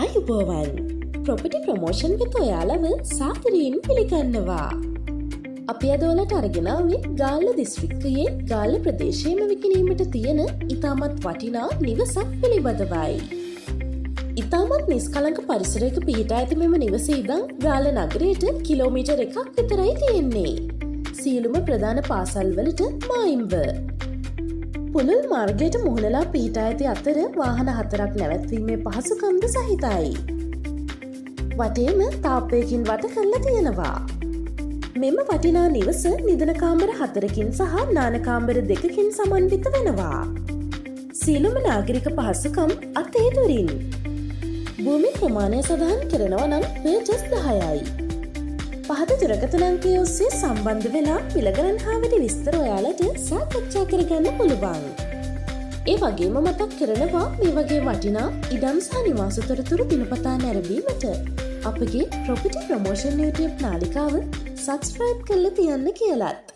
ආයුබෝවන් property promotion වෙත ඔයාලව සාදරයෙන් පිළිගන්නවා. අපි අද ඔයාලට අරගෙන ආවේ ගාල්ල දිස්ත්‍රික්කයේ ගාල්ල ප්‍රදේශයේම විකිණීමට තියෙන ඉතාමත් වටිනා නිවසක් පිළිබඳවයි. ඉතාමත් නිස්කලංක පරිසරයක පිහිටා ඇති මෙම නිවස ඉදන් ගාල්ල නගරයට කිලෝමීටර් 1ක් විතරයි තියෙන්නේ. සියලුම ප්‍රධාන පාසල්වලට මායිම්ව. පුලුල් මාර්ගයට මුහුණලා පිහිටා ඇති අතර වාහන 4ක් නැවැත්වීමේ පහසුකම්ද සහිතයි. වටේම තාප්පයකින් වට කරලා තියෙනවා. මෙම වටිනා නිවස නිදන කාමර 4කින් සහ නාන කාමර 2කින් සමන්විත වෙනවා. සියලුම නාගරික පහසුකම් අතේ දුරින්. භූමි ප්‍රමාණය සඳහන් කරනවා නම් පර්චස් 10යි. පහත දුරකථන අංකය ඔස්සේ සම්බන්ධ වෙලා මිලගණන් හා වැඩි විස්තර ඔයාලට සාකච්ඡා කරගන්න පුළුවන්. ඒ වගේම මතක් කරනවා මේ වගේ වටිනා ඉඩම් සහ නිවාස තොරතුරු දිනපතා නැරඹීමට අපගේ ප්‍රොපර්ටි ප්‍රොමෝෂන් YouTube නාලිකාව සබ්ස්ක්‍රයිබ් කරලා තියන්න කියලාත්.